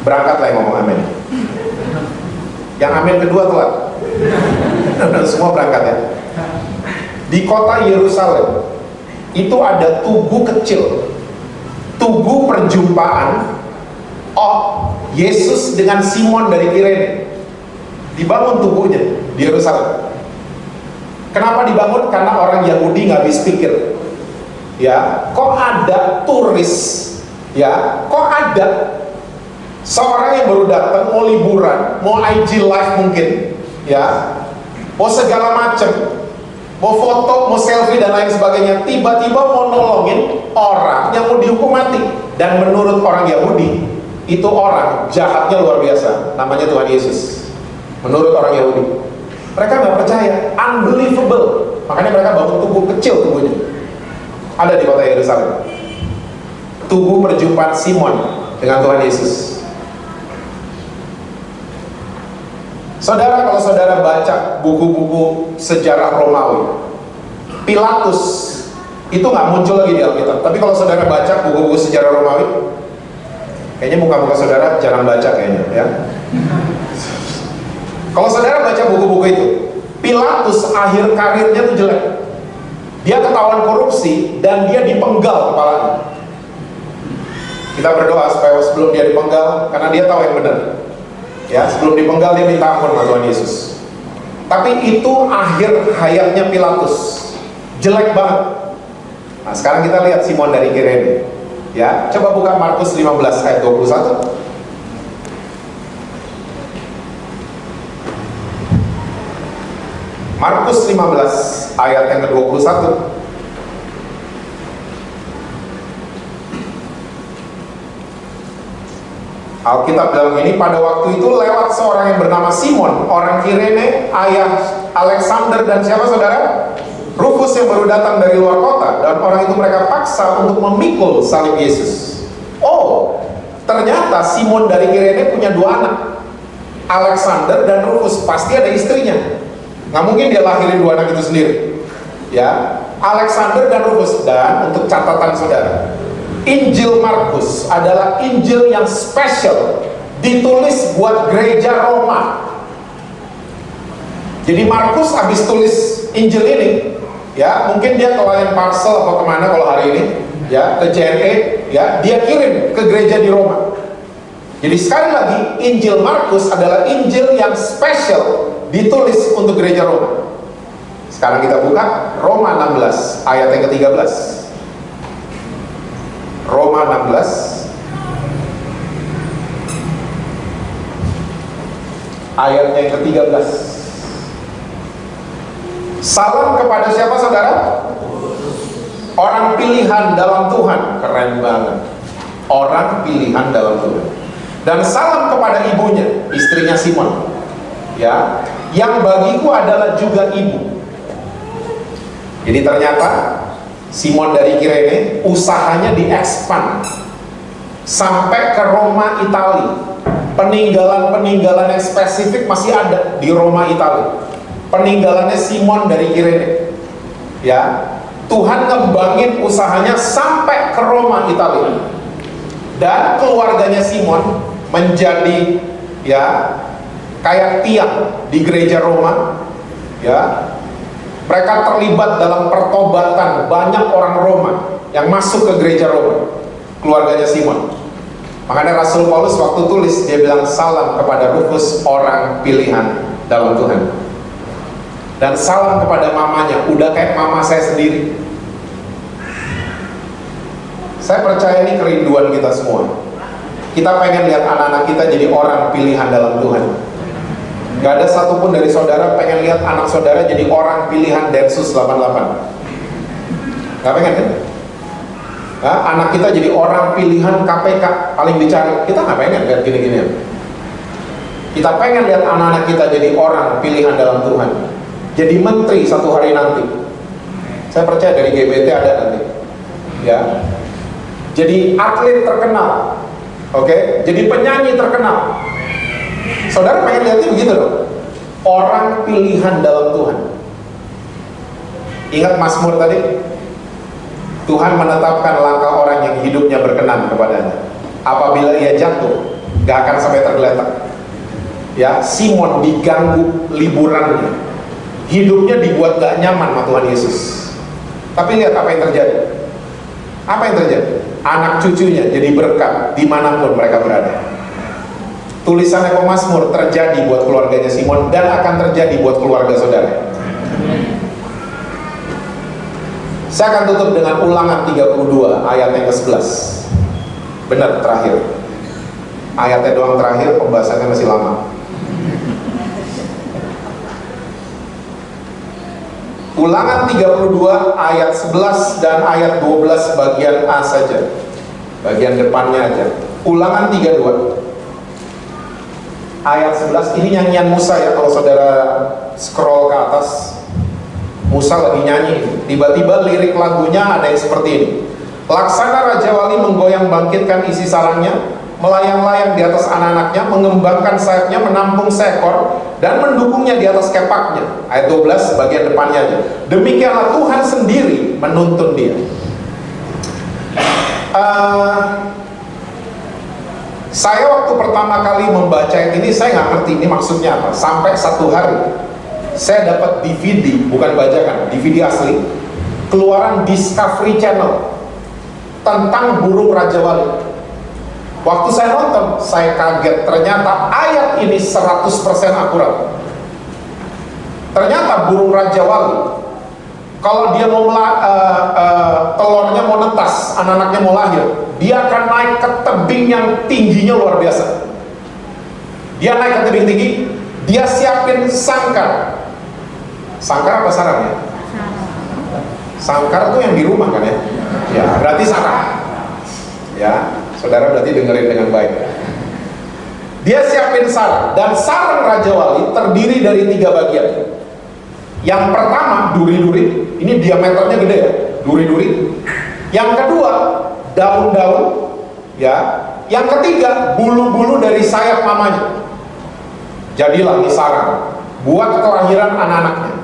Berangkatlah yang ngomong amin. Yang amin kedua telat. Semua berangkat ya. Di kota Yerusalem itu ada tugu kecil, tugu perjumpaan Yesus dengan Simon dari Kirene. Dibangun tugunya di Yerusalem. Kenapa dibangun? Karena orang Yahudi nggak habis pikir, ya, kok ada turis, ya, kok ada seorang yang baru datang mau liburan, mau IG live mungkin, ya, mau segala macam, mau foto, mau selfie dan lain sebagainya, tiba-tiba mau nolongin orang yang mau dihukum mati. Dan menurut orang Yahudi, itu orang jahatnya luar biasa, namanya Tuhan Yesus. Menurut orang Yahudi, mereka nggak percaya, unbelievable. Makanya mereka bangun tugu kecil, tugunya ada di kota Yerusalem. Tugu perjumpaan Simon dengan Tuhan Yesus. Saudara, kalau saudara baca buku-buku sejarah Romawi, Pilatus itu nggak muncul lagi di Alkitab. Tapi kalau saudara baca buku-buku sejarah Romawi, kayaknya muka-muka saudara jarang baca kayaknya, ya. Kalau saudara baca buku-buku itu, Pilatus akhir karirnya tuh jelek. Dia ketahuan korupsi dan dia dipenggal kepalanya. Kita berdoa supaya sebelum dia dipenggal, karena dia tahu yang benar. Ya, sebelum dipenggal dia minta ampun sama Tuhan Yesus. Tapi itu akhir hayatnya Pilatus. Jelek banget. Nah, sekarang kita lihat Simon dari Kirene. Ya, coba buka Markus 15 ayat 21. Markus 15 ayat yang ke-21. Alkitab bilang ini, pada waktu itu lewat seorang yang bernama Simon, orang Kirene, ayah Alexander dan siapa saudara? Rufus yang baru datang dari luar kota, dan orang itu mereka paksa untuk memikul salib Yesus. Oh, ternyata Simon dari Kirene punya dua anak, Alexander dan Rufus. Pasti ada istrinya. Nggak mungkin dia lahirin dua anak itu sendiri. Ya, Alexander dan Rufus. Dan untuk catatan saudara, Injil Markus adalah Injil yang spesial, ditulis buat gereja Roma. Jadi Markus habis tulis Injil ini, ya mungkin dia klien parcel atau kemana kalau hari ini, ya ke JNE, ya dia kirim ke gereja di Roma. Jadi sekali lagi, Injil Markus adalah Injil yang spesial, ditulis untuk gereja Roma. Sekarang kita buka Roma 16 ayat yang ke-13. Roma 16 ayatnya yang ke-13. Salam kepada siapa saudara? Orang pilihan dalam Tuhan. Keren banget. Orang pilihan dalam Tuhan. Dan salam kepada ibunya, istrinya Simon, ya, yang bagiku adalah juga ibu. Jadi ternyata Simon dari Kirene usahanya diekspan sampai ke Roma, Italia. Peninggalan-peninggalan yang spesifik masih ada di Roma, Italia. Peninggalannya Simon dari Kirene. Ya, Tuhan ngembangin usahanya sampai ke Roma, Italia. Dan keluarganya Simon menjadi, ya, kayak tiang di gereja Roma. Ya, mereka terlibat dalam pertobatan banyak orang Roma yang masuk ke gereja Roma, keluarganya Simon. Makanya Rasul Paulus waktu tulis, dia bilang salam kepada Rufus, orang pilihan dalam Tuhan. Dan salam kepada mamanya, udah kayak mama saya sendiri. Saya percaya ini kerinduan kita semua. Kita pengen lihat anak-anak kita jadi orang pilihan dalam Tuhan. Gak ada satupun dari saudara pengen lihat anak saudara jadi orang pilihan Densus 88. Gak pengen kan? Nah, anak kita jadi orang pilihan KPK paling dicari. Kita gak pengen lihat gini-gini. Kita pengen lihat anak-anak kita jadi orang pilihan dalam Tuhan, jadi menteri satu hari nanti. Saya percaya dari GBT ada nanti, ya. Jadi atlet terkenal, oke? Jadi penyanyi terkenal. Saudara pengen lihatnya begitu loh, orang pilihan dalam Tuhan. Ingat Mazmur tadi, Tuhan menetapkan langkah orang yang hidupnya berkenan kepadanya. Apabila ia jatuh, gak akan sampai tergeletak. Ya, Simon diganggu liburannya, hidupnya dibuat gak nyaman sama Tuhan Yesus. Tapi lihat apa yang terjadi. Apa yang terjadi? Anak cucunya jadi berkat dimanapun mereka berada. Tulisannya Mazmur terjadi buat keluarganya Simon dan akan terjadi buat keluarga saudara. Saya akan tutup dengan Ulangan 32 ayat yang ke-11. Benar, terakhir. Ayatnya doang terakhir, pembahasannya masih lama. Ulangan 32 ayat 11 dan ayat 12 bagian A saja. Bagian depannya aja. Ulangan 32 ayat 11, ini nyanyian Musa ya, kalau saudara scroll ke atas, Musa lagi nyanyi, tiba-tiba lirik lagunya ada yang seperti ini. Laksana Raja Wali menggoyang bangkitkan isi sarangnya, melayang-layang di atas anak-anaknya, mengembangkan sayapnya, menampung seekor, dan mendukungnya di atas kepaknya. Ayat 12 bagian depannya aja. Demikianlah Tuhan sendiri menuntun dia. Saya waktu pertama kali membaca ayat ini, saya nggak ngerti ini maksudnya apa. Sampai satu hari saya dapat DVD, bukan bajakan, DVD asli, keluaran Discovery Channel tentang burung Raja Wali. Waktu saya nonton, saya kaget, ternyata ayat ini 100% akurat. Ternyata burung Raja Wali, kalau dia mau telurnya mau netas, anak-anaknya mau lahir, dia akan naik ke tebing yang tingginya luar biasa. Dia naik ke tebing tinggi, dia siapin sangkar. Sangkar apa sarang ya? Sangkar itu yang di rumah kan ya? Ya, berarti sarang. Ya, saudara berarti dengerin dengan baik. Dia siapin sarang, dan sarang Raja Wali terdiri dari 3 bagian. Yang pertama, duri-duri, ini diameternya gede ya, duri-duri. Yang kedua, daun-daun, ya. Yang ketiga, bulu-bulu dari sayap mamanya. Jadilah ini sarang buat kelahiran anak-anaknya.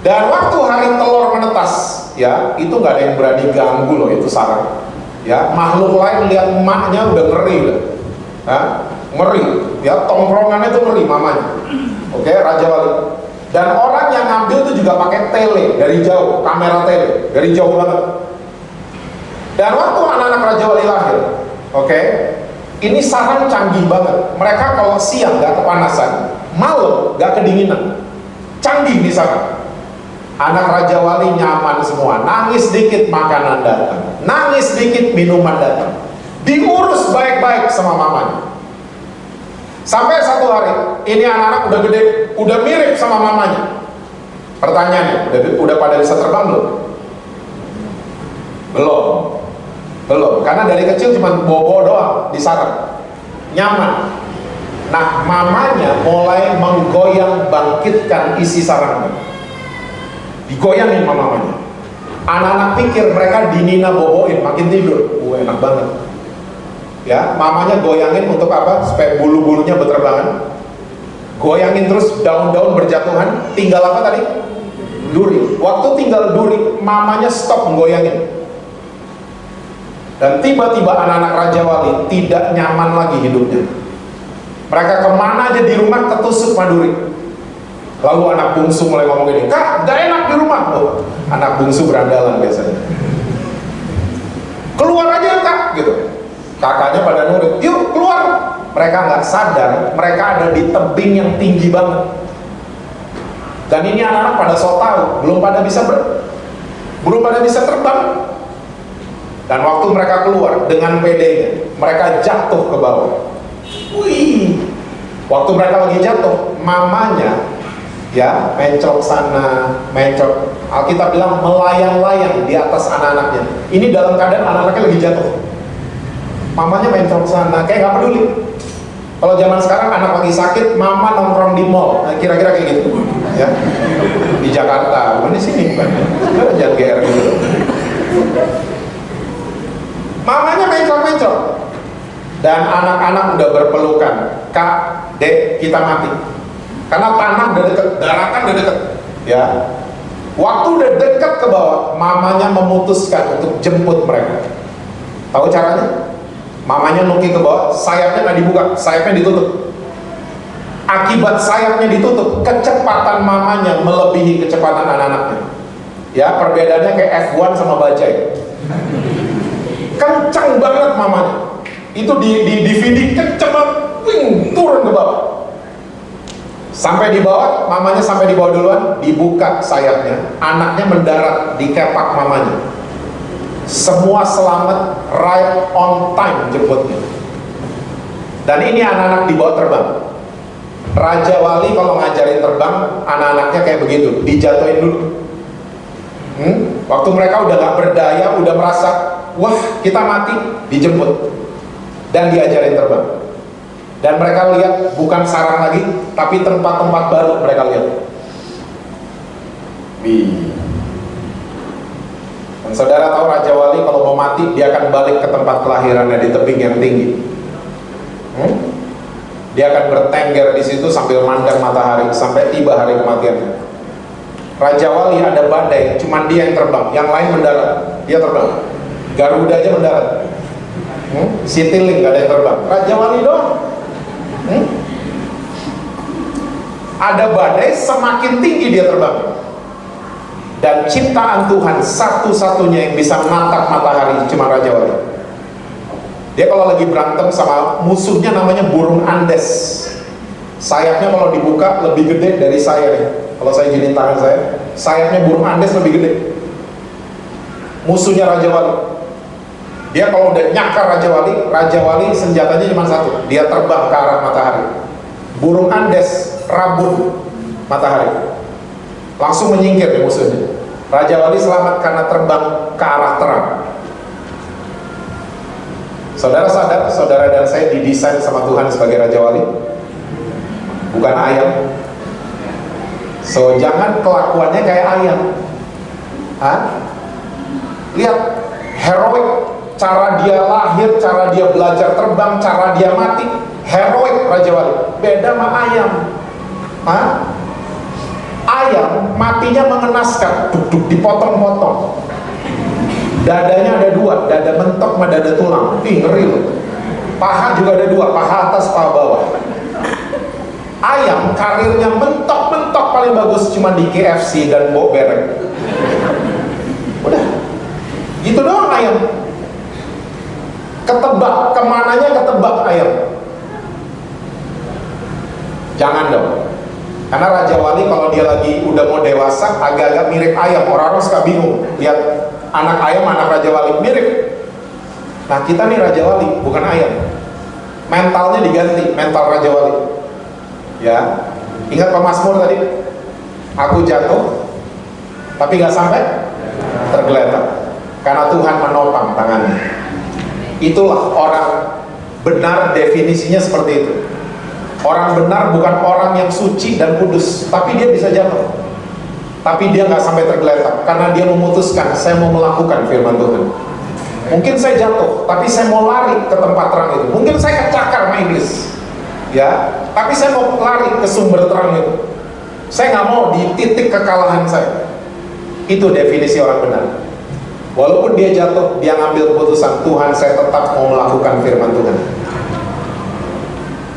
Dan waktu hari telur menetas, ya, itu nggak ada yang berani ganggu loh, itu sarang. Ya, makhluk lain lihat emaknya udah ngeri, ngeri. Ya, tongkrongannya tuh ngeri mamanya. Oke, Raja Wali. Dan orang yang ngambil itu juga pakai tele dari jauh, kamera tele dari jauh banget. Dan waktu anak-anak Raja Wali lahir, oke, ini sarang canggih banget. Mereka kalau siang nggak kepanasan, malam nggak kedinginan. Canggih nih sarang. Anak Raja Wali nyaman semua. Nangis dikit makanan datang, nangis dikit minuman datang. Diurus baik-baik sama mamanya. Sampai satu hari, ini anak-anak udah gede, udah mirip sama mamanya. Pertanyaannya, udah pada bisa terbang belum? Belum. Karena dari kecil cuma bobo doang di sarang, nyaman. Nah, mamanya mulai menggoyang bangkitkan isi sarangnya. Digoyangin mamanya. Anak-anak pikir mereka dinina boboin, makin tidur. Enak banget. Ya, mamanya goyangin untuk apa? Supaya bulu-bulunya berterbangan. Goyangin terus, daun-daun berjatuhan. Tinggal apa tadi? Duri. Waktu tinggal duri, mamanya stop menggoyangin. Dan tiba-tiba anak-anak Raja Wali tidak nyaman lagi hidupnya. Mereka kemana aja di rumah ketusuk maduri. Lalu anak bungsu mulai ngomong gini, "Kak, gak enak di rumah." Oh, anak bungsu berandalan biasanya. "Keluar aja Kak," gitu. Kakaknya pada nurut, "Yuk keluar." Mereka nggak sadar, mereka ada di tebing yang tinggi banget. Dan ini anak-anak pada so tahu, belum pada bisa terbang. Dan waktu mereka keluar dengan pedenya, mereka jatuh ke bawah. Wih, waktu mereka lagi jatuh, mamanya ya mencok sana, mencok. Alkitab bilang melayang-layang di atas anak-anaknya. Ini dalam keadaan anak-anaknya lagi jatuh. Mamanya mencok sana, kayak gak peduli. Kalau zaman sekarang anak lagi sakit, mama nongkrong di mall, nah, kira-kira kayak gitu, ya. Di Jakarta, bukan di sini, bukan. Jangan GR gitu. Mamanya mencok-mencok. Dan anak-anak udah berpelukan, "Kak, Dek, kita mati." Karena tanah udah deket, daratan udah deket, ya. Waktu udah deket ke bawah, mamanya memutuskan untuk jemput mereka. Tahu caranya? Mamanya nuki ke bawah, sayapnya nggak dibuka, sayapnya ditutup. Akibat sayapnya ditutup, kecepatan mamanya melebihi kecepatan anak-anaknya. Ya, perbedaannya kayak F1 sama bajai. Kencang banget mamanya. Itu di DVD kencang banget, wing, turun ke bawah. Sampai di bawah, mamanya sampai di bawah duluan, dibuka sayapnya, anaknya mendarat di kepak mamanya. Semua selamat, right on time jemputnya. Dan ini anak-anak dibawa terbang. Raja Wali kalau ngajarin terbang, anak-anaknya kayak begitu, dijatuhin dulu. Waktu mereka udah gak berdaya, udah merasa, wah kita mati, dijemput. Dan diajarin terbang. Dan mereka lihat bukan sarang lagi, tapi tempat-tempat baru mereka lihat. Dan saudara tahu Raja Wali kalau mau mati, dia akan balik ke tempat kelahirannya di tebing yang tinggi. Dia akan bertengger di situ sambil mandang matahari sampai tiba hari kematiannya. Raja Wali ada badai, cuman dia yang terbang, yang lain mendarat, dia terbang. Garuda aja mendarat. Citylink gak ada yang terbang, Raja Wali doang. Ada badai, semakin tinggi dia terbang. Dan ciptaan Tuhan satu-satunya yang bisa menatap matahari cuma Raja Wali. Dia kalau lagi berantem sama musuhnya namanya burung Andes. Sayapnya kalau dibuka lebih gede dari saya nih. Kalau saya giniin tangan saya, sayapnya burung Andes lebih gede. Musuhnya Raja Wali. Dia kalau udah nyakar Raja Wali senjatanya cuma satu, dia terbang ke arah matahari. Burung Andes rabun matahari, langsung menyingkir dari musuhnya. Raja Wali selamat karena terbang ke arah terang. Saudara sadar, saudara dan saya didesain sama Tuhan sebagai Raja Wali, bukan ayam. So jangan kelakuannya kayak ayam. Lihat heroik, cara dia lahir, cara dia belajar terbang, cara dia mati, heroik Raja Wali. Beda sama ayam. Ayam matinya mengenaskan, duk-duk dipotong-potong. Dadanya ada dua, dada mentok sama dada tulang. Ngeri loh. Paha juga ada dua, paha atas, paha bawah. Ayam karirnya mentok-mentok paling bagus cuma di KFC dan bawa berek. Udah, gitu doang ayam. Ketebak, kemananya ketebak ayam. Jangan dong. Karena Raja Wali kalau dia lagi udah mau dewasa agak-agak mirip ayam. Orang-orang suka bingung lihat anak ayam, anak Raja Wali mirip. Nah kita nih Raja Wali, bukan ayam. Mentalnya diganti, mental Raja Wali. Ya, ingat pemazmur tadi, aku jatuh tapi gak sampai tergeletak karena Tuhan menopang tangannya. Itulah orang benar, definisinya seperti itu. Orang benar bukan orang yang suci dan kudus, tapi dia bisa jatuh, tapi dia gak sampai tergeletak karena dia memutuskan, saya mau melakukan firman Tuhan. Mungkin saya jatuh, tapi saya mau lari ke tempat terang itu. Mungkin saya kecakar sama iblis, ya, tapi saya mau lari ke sumber terang itu. Saya nggak mau di titik kekalahan saya. Itu definisi orang benar. Walaupun dia jatuh, dia ngambil keputusan, Tuhan saya tetap mau melakukan firman Tuhan.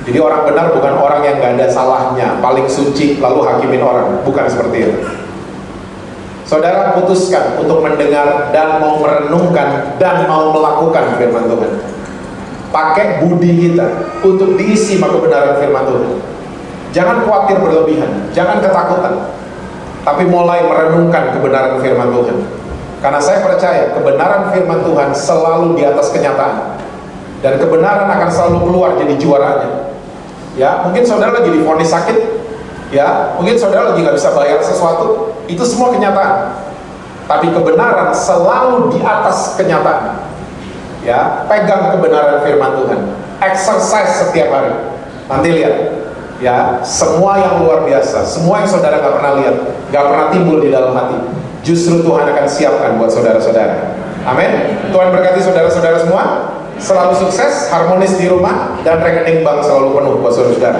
Jadi orang benar bukan orang yang nggak ada salahnya, paling suci lalu hakimin orang, bukan seperti itu. Saudara putuskan untuk mendengar dan mau merenungkan dan mau melakukan firman Tuhan. Pakai budi kita untuk diisi sama kebenaran firman Tuhan. Jangan khawatir berlebihan, jangan ketakutan, tapi mulai merenungkan kebenaran firman Tuhan. Karena saya percaya kebenaran firman Tuhan selalu di atas kenyataan, dan kebenaran akan selalu keluar jadi juaranya. Ya, mungkin saudara lagi divonis sakit, ya, mungkin saudara lagi nggak bisa bayar sesuatu, itu semua kenyataan. Tapi kebenaran selalu di atas kenyataan. Ya, pegang kebenaran firman Tuhan, exercise setiap hari. Nanti lihat, ya, semua yang luar biasa, semua yang saudara nggak pernah lihat, nggak pernah timbul di dalam hati, justru Tuhan akan siapkan buat saudara-saudara. Amin. Tuhan berkati saudara-saudara semua. Selalu sukses, harmonis di rumah, dan rekening bank selalu penuh buat saudara-saudara.